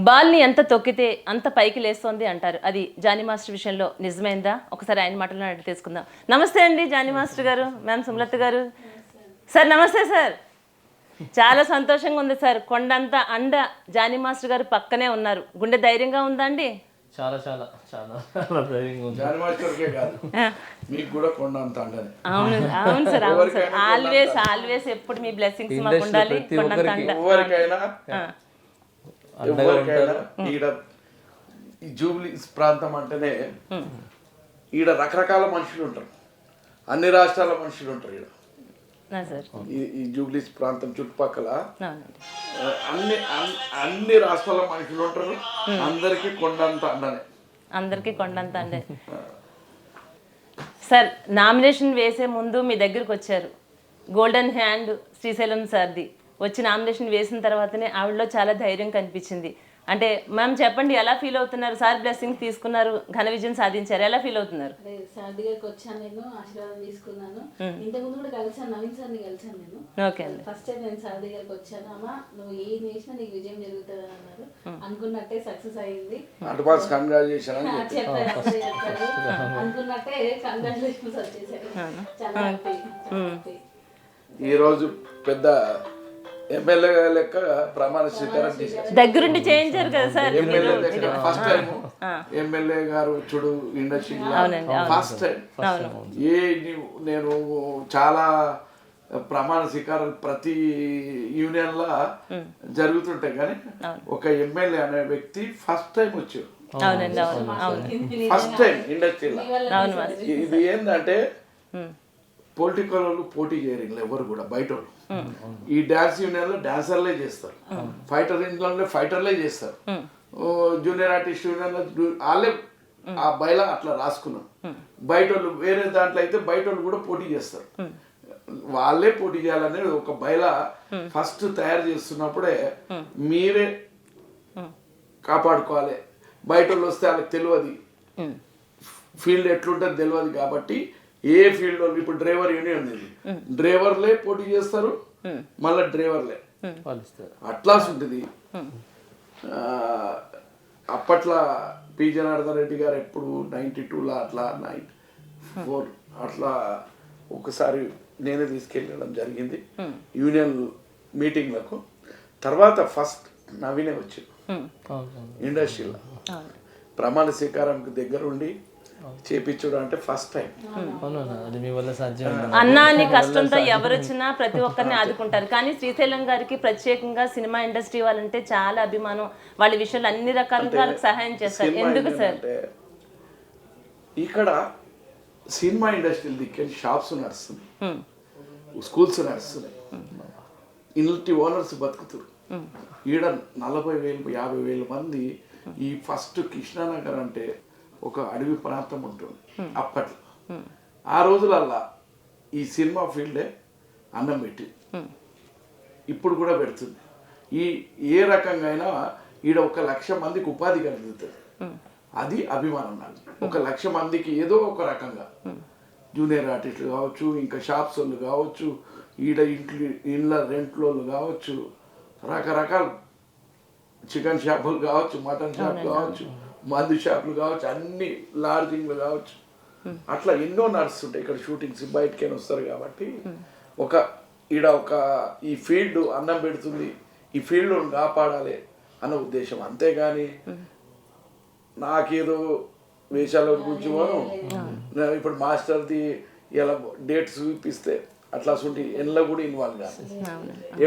బాల్ని ఎంత తొక్కితే అంత పైకి లేస్తోంది అంటారు. అది జానీ మాస్టర్ విషయంలో నిజమైందా? ఒకసారి ఆయన మాటలను అడిగి తెలుసుకుందాం. నమస్తే అండి జానీ మాస్టర్ గారు, మ్యామ్ సుమలత గారు. సార్ నమస్తే సార్. చాలా సంతోషంగా ఉంది సార్. కొండంత అండ జానీ మాస్టర్ గారు పక్కనే ఉన్నారు. గుండె ధైర్యంగా ఉందా అండి? చాలా చాలా చాలా ధైర్యంగా ఉంది. జానీ మాస్టర్కే కాదు, మీకు కూడా కొండంత అండనే. అవును అవును సార్, అవును సార్. ఆల్వేస్ ఆల్వేస్ ఎప్పుడు మీ బ్లెస్సింగ్స్ మాకు ఉండాలి. కొండంత అండ ఎవరికైనా ఈడ ఈ జూబ్లీస్ ప్రాంతం అంటేనే ఈడ రకరకాల మనుషులు ఉంటారు, అన్ని రాష్ట్రాల మనుషులు ఉంటారు ఈడ. ఈ జూబ్లీస్ ప్రాంతం చుట్టుపక్కల అన్ని రాష్ట్రాల మనుషులు ఉంటారు. అందరికి కొండంత అండనే, అందరికి కొండంత అండే. సార్ నామినేషన్ వేసే ముందు మీ దగ్గరికి వచ్చారు. గోల్డెన్ హ్యాండ్ శ్రీశైలం సార్ది వచ్చి నామినేషన్ వేసిన తర్వాతనే ఆవిడలో చాలా ధైర్యం కనిపించింది. అంటే మ్యామ్ చెప్పండి, ఎలా ఫీల్ అవుతున్నారు? సార్ బ్లెస్సింగ్స్ తీసుకున్నారు, ఘన విజయం సాధించారు, ఎలా ఫీల్ అవుతున్నారు? సార్ దగ్గరికి వచ్చాను, నేను ఆశీర్వాదం తీసుకున్నాను. ఇంతకుముందు కూడా కలిసాను, నవీన్ సార్ని కలిసాను నేను. ఓకే అండి. ఫస్ట్ టైం నేను సార్ దగ్గరికి వచ్చాను. అమ్మ నువ్వు ఏం చేసినా నీకు విజయం జరుగుతుంది అన్నారు. అనుకున్నట్టే సక్సెస్ అయ్యింది. చెప్పారు అనుకున్నట్టే కంగ్రాచులేషన్స్ వచ్చేసారు. చాలా హ్యాపీ. ఈ రోజు పెద్ద ఎమ్మెల్యే లెక్క ప్రమాణ స్వీకారం చేశారు. దగ్గరుండి చేయించారు కదా సార్. ఎమ్మెల్యే లెక్క ఫస్ట్ టైం ఎమ్మెల్యే గారు చూడు ఇండస్ట్రీలో ఫస్ట్ టైం. నేను చాలా ప్రమాణ స్వీకారాలు ప్రతి యూనియన్ లా జరుగుతుంటాయి, కానీ ఒక ఎమ్మెల్యే అనే వ్యక్తి ఫస్ట్ టైం వచ్చారు. ఫస్ట్ టైం ఇండస్ట్రీలో. ఇది ఏంటంటే పొలిటికల్ వాళ్ళు పోటీ చేయరు ఎవరు కూడా, బయట వాళ్ళు. ఈ డాన్స్ యూనియన్ లో డాన్సర్లే చేస్తారు, ఫైటర్ యూనియన్ లో ఫైటర్లే చేస్తారు, జూనియర్ ఆర్టిస్ట్ యూనియన్ లో వాళ్ళే ఆ బయలా అట్లా రాసుకున్నాం. బయట వాళ్ళు వేరే దాంట్లో అయితే బయట వాళ్ళు కూడా పోటీ చేస్తారు, వాళ్ళే పోటీ చేయాలనేది ఒక బయలా ఫస్ట్ తయారు చేస్తున్నప్పుడే మీరే కాపాడుకోవాలి. బయట వాళ్ళు వస్తే వాళ్ళకి తెలియదు, ఫీల్డ్ ఎట్లుంటుంది తెలియదు. కాబట్టి ఏ ఫీల్డ్ వాళ్ళు ఇప్పుడు డ్రైవర్ యూనియన్ ఉంది, డ్రైవర్లే పోటీ చేస్తారు, మళ్ళీ డ్రైవర్లే అట్లా ఉంటుంది. అప్పట్లో పి జనార్దన్ రెడ్డి గారు ఎప్పుడు 92లో అట్లా 94 అట్లా ఒకసారి నేనే తీసుకెళ్ళడం జరిగింది యూనియన్ మీటింగ్లకు. తర్వాత ఫస్ట్ నవీనే వచ్చాడు ఇండస్ట్రీలో ప్రమాణ స్వీకారంకి దగ్గరుండి చేపించడం అంటే ఫస్ట్ టైం. అన్నాన్ని కష్టంతో ఎవరు వచ్చినా ప్రతి ఒక్కరిని ఆదుకుంటారు, కానీ శ్రీశైలం గారికి ప్రత్యేకంగా సినిమా ఇండస్ట్రీ వాళ్ళంటే చాలా అభిమానం. వాళ్ళ విషయాలు అన్ని రకాలుగా వాళ్ళకి సహాయం చేస్తారు. ఎందుకు సార్? ఇక్కడ సినిమా ఇండస్ట్రీ దిక్కేది షాప్స్ నడుస్తున్నాయి, స్కూల్స్ నడుస్తున్నాయి, ఇంటి ఓనర్స్ బతుకుతారు. ఈడ 40,000 50,000 మంది. ఈ ఫస్ట్ కృష్ణానగర్ అంటే ఒక అడవి ప్రాంతం ఉంటుంది అప్పట్లో. ఆ రోజులల్లా ఈ సినిమా ఫీల్డే అన్నం పెట్టి ఇప్పుడు కూడా పెడుతుంది. ఈ ఏ రకంగా అయినా ఈడ 1,00,000 మందికి ఉపాధి కలుగుతుంది. అది అభిమానం నాకు. 1,00,000 మందికి ఏదో ఒక రకంగా జూనియర్ ఆర్టిస్టులు కావచ్చు, ఇంకా షాప్స్ వాళ్ళు కావచ్చు, ఈడ ఇండ్ల రెంట్లోళ్ళు కావచ్చు, రకరకాల చికెన్ షాపులు కావచ్చు, మటన్ షాప్ కావచ్చు, మందు షాపులు కావచ్చు, అన్ని లాడ్జింగ్లు కావచ్చు, అట్లా ఎన్నో నడుస్తుంటాయి. ఇక్కడ షూటింగ్స్ బయటకైనా వస్తారు కాబట్టి ఈ ఫీల్డ్ అన్నం పెడుతుంది, ఈ ఫీల్డ్ కాపాడాలి అన్న ఉద్దేశం. అంతేగాని నాకేదో వేషాల గురించి ఇప్పుడు మాస్టర్ది ఇలా డేట్స్ చూపిస్తే అట్లా అసలు ఎన్లో కూడా ఇన్వాల్వ్ కాదు.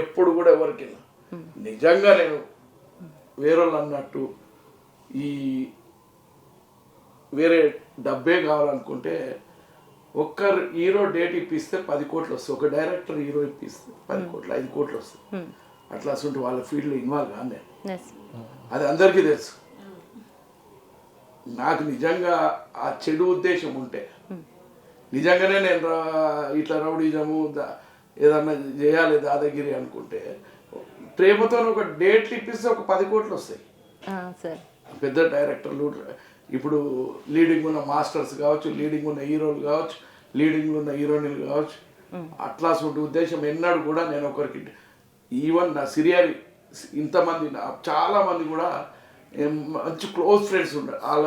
ఎప్పుడు కూడా ఎవరికి నిజంగా నేను వేరేళ్ళు అన్నట్టు ఈ వేరే డబ్బే కావాలనుకుంటే ఒక్క హీరో డేట్ ఇప్పిస్తే 10 కోట్లు వస్తాయి, ఒక డైరెక్టర్ హీరో ఇప్పిస్తే 10 కోట్లు 5 కోట్లు వస్తాయి. అట్లా అసలు వాళ్ళ ఫీల్డ్లో ఇన్వాల్వ్ కాదు నేను, అది అందరికీ తెలుసు. నాకు నిజంగా ఆ చెడు ఉద్దేశం ఉంటే నిజంగానే నేను ఇట్లా రౌడీజము ఏదన్నా చేయాలి దాదాగిరి అనుకుంటే ప్రేమతో ఒక డేట్లు ఇప్పిస్తే ఒక 10 కోట్లు వస్తాయి. పెద్ద డైరెక్టర్లు ఇప్పుడు లీడింగ్ ఉన్న మాస్టర్స్ కావచ్చు, లీడింగ్ ఉన్న హీరోలు కావచ్చు, లీడింగ్ ఉన్న హీరోయిన్లు కావచ్చు, అట్లా ఉద్దేశం ఎన్నడూ కూడా నేను ఒకరికి ఈవెన్ నా సిరియారి ఇంతమంది చాలా మంది కూడా మంచి క్లోజ్ ఫ్రెండ్స్ ఉంటారు. వాళ్ళ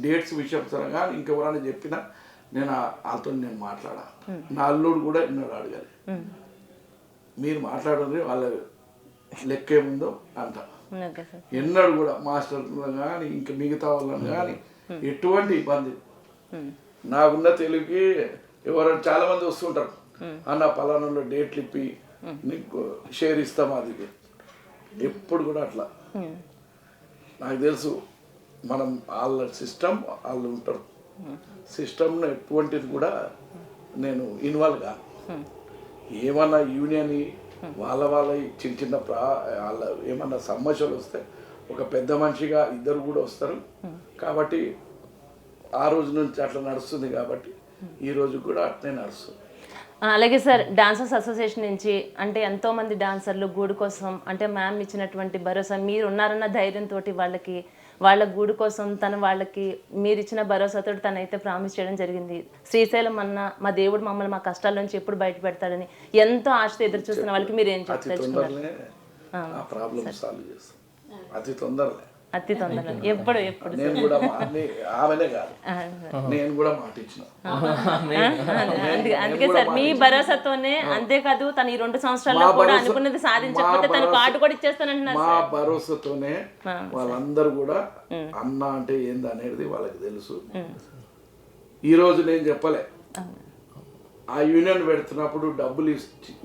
డేట్స్ విషయం కానీ ఇంకెవరైనా చెప్పినా నేను వాళ్ళతో నేను మాట్లాడా. నా అల్లుడు కూడా ఎన్నో అడగాలి, మీరు మాట్లాడండి వాళ్ళ లెక్క ఏముందో అంట. ఎన్నడు కూడా మాస్టర్ కానీ ఇంకా మిగతా వాళ్ళని కానీ ఎటువంటి ఇబ్బంది. నాకున్న తెలుగుకి ఎవరైనా చాలా మంది వస్తుంటారు, అన్న పలానాలో డేట్లు ఇప్పి నీకు షేర్ ఇస్తాం, అది ఎప్పుడు కూడా అట్లా. నాకు తెలుసు మనం వాళ్ళ సిస్టమ్ వాళ్ళు ఉంటారు, సిస్టమ్ను ఎటువంటిది కూడా నేను ఇన్వాల్వ్ కాను. ఏమన్నా యూనియన్ వాళ్ళ చిన్న చిన్న వాళ్ళ ఏమన్నా సమస్యలు వస్తే ఒక పెద్ద మనిషిగా ఇద్దరు కూడా వస్తారు. కాబట్టి ఆ రోజు నుంచి అట్లా నడుస్తుంది, కాబట్టి ఈ రోజు కూడా అట్లే నడుస్తుంది. అలాగే సార్, డాన్సర్స్ అసోసియేషన్ నుంచి అంటే ఎంతోమంది డాన్సర్లు గూడు కోసం అంటే మ్యామ్ ఇచ్చినటువంటి భరోసా, మీరు ఉన్నారన్న ధైర్యంతో వాళ్ళ గూడు కోసం వాళ్ళకి మీరు ఇచ్చిన భరోసాతో తనైతే ప్రామిస్ చేయడం జరిగింది. శ్రీశైలం అన్న మా దేవుడు మమ్మల్ని మా కష్టాల నుంచి ఎప్పుడు బయట పెడతాడని ఎంతో ఆశతో ఎదురు చూస్తున్న వాళ్ళకి మీరు ఏం చెప్తారు? అతి తొందరలో ఎప్పుడు నేను కూడా ఆమెనే కాదు, నేను కూడా మాట ఇచ్చిన. అందుకే సార్ మీ భరోసాతోనే, అంతేకాదు తను ఈ 2 సంవత్సరాల్లో కూడా అనుకున్నది సాధించకపోతే తన కార్డు కూడా ఇచ్చేస్తానంటున్నారు. మా భరోసాతోనే వాళ్ళందరూ కూడా అన్న అంటే ఏంది అనేది వాళ్ళకి తెలుసు. ఈ రోజు నేను చెప్పలే, ఆ యూనియన్ పెడుతున్నప్పుడు డబ్బులు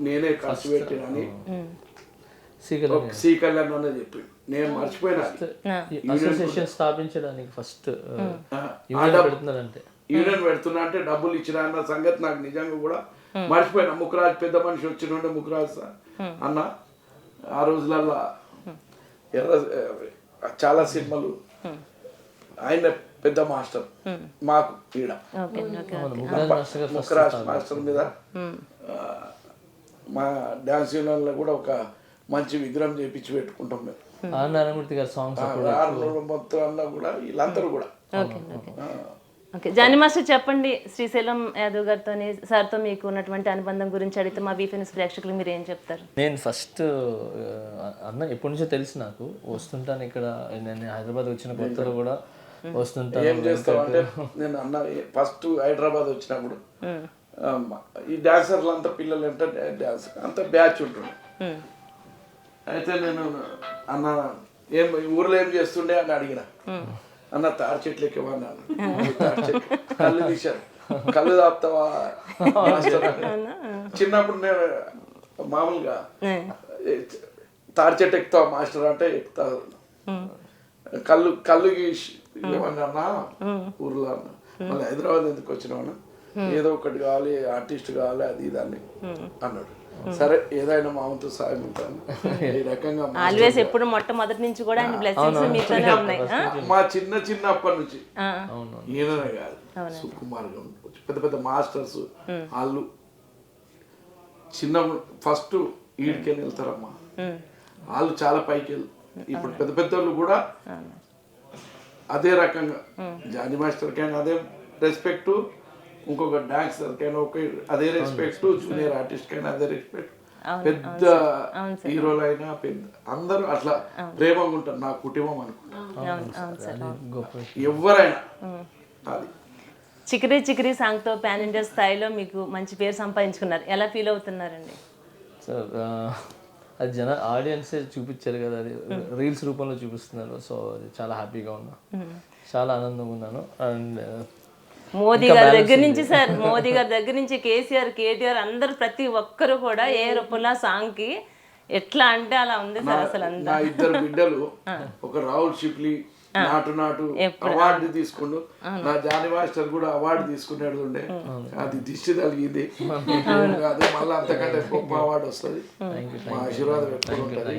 నేనే ఖర్చు పెట్టినని శ్రీకళ్యాణ్ అనే చెప్పి నేను మర్చిపోయినా. అసోసియేషన్ స్థాపించడానికి ఫస్ట్ యూనియన్ పెడుతున్నా అంటే డబ్బులు ఇచ్చిన అన్న సంగతి నాకు నిజంగా కూడా మర్చిపోయినా. ముఖరాజ్ పెద్ద మనిషి వచ్చిన ముఖరాజ్ అన్న ఆ రోజులల్లా చాలా సినిమాలు ఆయన పెద్ద మాస్టర్ మాకు ఈడ ముఖరాజ్ మాస్టర్ మీద మా డాన్స్ యూనియన్ లో కూడా ఒక మంచి విగ్రహం చేపించి పెట్టుకుంటాం మేము. మొత్తం అన్నా కూడా వీళ్ళందరూ కూడా. ఓకే, జానీ మాస్టర్ చెప్పండి, శ్రీశైలం యాదవ్ గారితో సార్తో మీకు ఉన్నటువంటి అనుబంధం గురించి అడిగితే మా వీఫెన్స్ ప్రేక్షకులు మీరు ఏం చెప్తారు? నేను ఫస్ట్ అన్న ఎప్పటి నుంచో తెలుసు, నాకు వస్తుంటాను ఇక్కడ. నేను హైదరాబాద్ వచ్చిన కొత్తలో కూడా వస్తుంటాను. ఏం చేస్తావు అంటే నేను అన్న ఫస్ట్ హైదరాబాద్ వచ్చినప్పుడు ఈ డాన్సర్లు అంతా పిల్లలు అంటే డాన్స్ అంతా బ్యాచ్ ఉంటుండే. అయితే నేను అన్న ఏం ఊర్లో ఏం చేస్తుండే అని అడిగిన. అన్న తాడి చెట్లు ఎక్కేమన్నాను, కళ్ళు తీశారు, కళ్ళు తాపుతావా చిన్నప్పుడు నేను మామూలుగా తాడి చెట్టు ఎక్కుతావా మాస్టర్ అంటే ఎక్కుతా. కళ్ళు ఏమన్నా ఊర్లో అన్న, మళ్ళీ హైదరాబాద్ ఎందుకు వచ్చినామన్నా, ఏదో ఒకటి కావాలి, ఆర్టిస్ట్ కావాలి, అది ఇదాన్ని అన్నాడు. సరే ఏదైనా మా వంతు సాయం ఉంటాను. ఈ రకంగా ఆల్వేస్ ఎప్పుడు మొట్టమొదటి నుంచి కూడా ఆయన బ్లెస్సింగ్స్ మీతోనే ఉన్నాయి. మా చిన్న అప్పటి నుంచి ఈయననే కాదు, సుకుమార్ పెద్ద పెద్ద మాస్టర్స్ వాళ్ళు చిన్న ఫస్ట్ ఈడికెళ్ళి వెళ్తారమ్మా, వాళ్ళు చాలా పైకి వెళ్తారు. ఇప్పుడు పెద్ద పెద్ద వాళ్ళు కూడా అదే రకంగా జానీ మాస్టర్కైనా అదే రెస్పెక్ట్, ఇంకొక డాన్సర్కైనా ఒక అదే రెస్పెక్ట్, జూనియర్ ఆర్టిస్ట్కైనా అదే రెస్పెక్ట్, పెద్ద హీరోలైనా పెద్ద అందరూ అట్లా ప్రేమగా ఉంటారు. నా కుటుంబం అనుకుంటా ఎవరైనా. అది చికిరి చికిరి సాంగ్తో పాన్ ఇండియా స్థాయిలో మీకు మంచి పేరు సంపాదించుకున్నారు, ఎలా ఫీల్ అవుతున్నారండి? సార్ అది ఆడియన్సే చూపించారు కదా, అది రీల్స్ రూపంలో చూపిస్తున్నారు. సో అది చాలా హ్యాపీగా ఉన్నా, చాలా ఆనందంగా ఉన్నాను. అండ్ మోదీ గారి దగ్గర నుంచి సార్, మోదీ గారి దగ్గర నుంచి కేసీఆర్, కేటీఆర్ అందరు ప్రతి ఒక్కరు కూడా ఏ రూపంలో సాంగ్ కి ఎట్లా అంటే అలా ఉంది సార్. అసలు నా ఇద్దరు బిడ్డలు, ఒక రాహుల్ షిప్లీ నాటు అవార్డు తీసుకుండు, నా జానీ మాస్టర్ కూడా అవార్డు తీసుకున్నాడు ఉండే, అది దిష్టి తగిలింది. అదే మళ్ళీ అంతకంటే గొప్ప అవార్డు వస్తుంది. మా ఆశీర్వాదం ఎప్పుడు ఉంటుంది.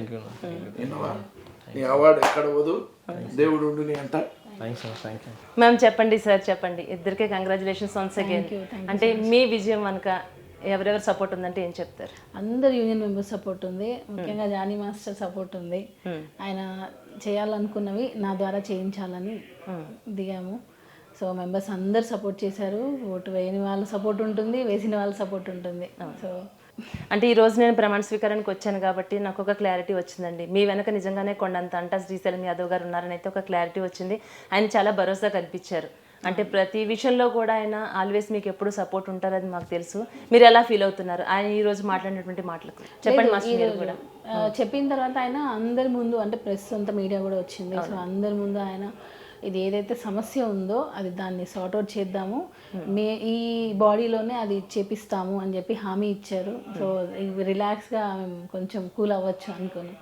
నీ అవార్డు ఎక్కడ పోదు, దేవుడు ఉండు నీ అంట. మ్యామ్ చెప్పండి సార్, చెప్పండి. ఇద్దరికే కంగ్రాచులేషన్స్ వన్స్ అగైన్. అంటే మీ విజయం కనుక ఎవరెవరు సపోర్ట్ ఉందంటే ఏం చెప్తారు? అందరు యూనియన్ మెంబర్స్ సపోర్ట్ ఉంది, ముఖ్యంగా జానీ మాస్టర్ సపోర్ట్ ఉంది. ఆయన చేయాలనుకున్నవి నా ద్వారా చేయించాలని దిగాము. సో మెంబర్స్ అందరు సపోర్ట్ చేశారు. ఓటు వేయని వాళ్ళ సపోర్ట్ ఉంటుంది, వేసిన వాళ్ళ సపోర్ట్ ఉంటుంది. సో అంటే ఈ రోజు నేను ప్రమాణ స్వీకారానికి వచ్చాను కాబట్టి నాకు ఒక క్లారిటీ వచ్చిందండి. మీ వెనక నిజంగానే కొండంత అంట శ్రీశైలం యాదవ్ గారు ఉన్నారని అయితే ఒక క్లారిటీ వచ్చింది. ఆయన చాలా భరోసా కల్పించారు. అంటే ప్రతి విషయంలో కూడా ఆయన ఆల్వేస్ మీకు ఎప్పుడు సపోర్ట్ ఉంటారని మాకు తెలుసు. మీరు ఎలా ఫీల్ అవుతున్నారు ఆయన ఈ రోజు మాట్లాడినటువంటి మాటలకు? చెప్పండి మాస్టర్ మీరు కూడా. చెప్పిన తర్వాత ఆయన అందరి ముందు, అంటే ప్రెస్ అంతా మీడియా కూడా వచ్చింది, సో అందరి ముందు ఆయన ఇది ఏదైతే సమస్య ఉందో అది దాన్ని సార్ట్అవుట్ చేద్దాము, ఈ బాడీలోనే అది చేపిస్తాము అని చెప్పి హామీ ఇచ్చారు. సో రిలాక్స్గా కొంచెం కూల్ అవ్వచ్చు అనుకోను.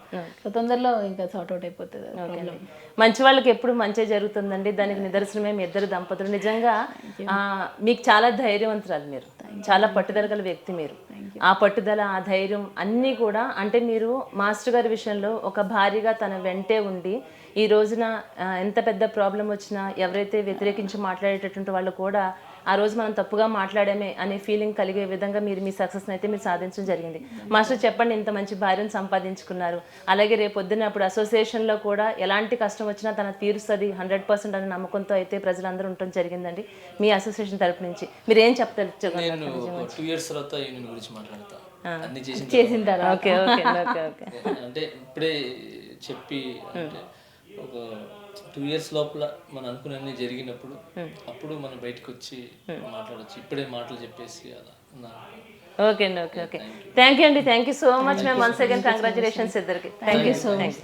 సో తొందరలో ఇంకా సార్ట్అవుట్ అయిపోతుంది ప్రాబ్లం. మంచి వాళ్ళకి ఎప్పుడు మంచి జరుగుతుందండి. దానికి నిదర్శనమే మీ ఇద్దరు దంపతులు. నిజంగా మీకు చాలా ధైర్యవంతురాలు, మీరు చాలా పట్టుదల గల వ్యక్తి. మీరు ఆ పట్టుదల, ఆ ధైర్యం అన్నీ కూడా, అంటే మీరు మాస్టర్ గారి విషయంలో ఒక భార్యగా తన వెంటే ఉండి ఈ రోజున ఎంత పెద్ద ప్రాబ్లం వచ్చినా ఎవరైతే వ్యతిరేకించి మాట్లాడేటటువంటి వాళ్ళు కూడా ఆ రోజు మనం తప్పుగా మాట్లాడామే అనే ఫీలింగ్ కలిగే విధంగా మీరు మీ సక్సెస్ని అయితే మీరు సాధించడం జరిగింది. మాస్టర్ చెప్పండి, ఇంత మంచి భార్యను సంపాదించుకున్నారు, అలాగే రేపు పొద్దున్న అప్పుడు అసోసియేషన్లో కూడా ఎలాంటి కష్టం వచ్చినా తన తీరుస్తుంది 100% అనే నమ్మకంతో అయితే ప్రజలందరూ ఉండటం జరిగిందండి. మీ అసోసియేషన్ తరపు నుంచి మీరు ఏం చెప్తారు? 2 years తర్వాత యూనియన్ గురించి మాట్లాడతా, అన్ని చేసిన తర్వాత. ఓకే ఓకే ఓకే ఓకే అంటే ఇప్పుడే చెప్పి, అంటే ఒక 2 years లోపల మనం అనుకున్నన్ని జరిగినప్పుడు అప్పుడు మనం బయటకు వచ్చి మాట్లాడచ్చు. ఇప్పుడే మాటలు చెప్పేసి అలా ఓకే అండి. ఓకే ఓకే థ్యాంక్ యూ అండి. Thank you so much. మేము వన్స్ అగైన్ కంగ్రాచులేషన్స్ ఇద్దరికి. Thank you so much.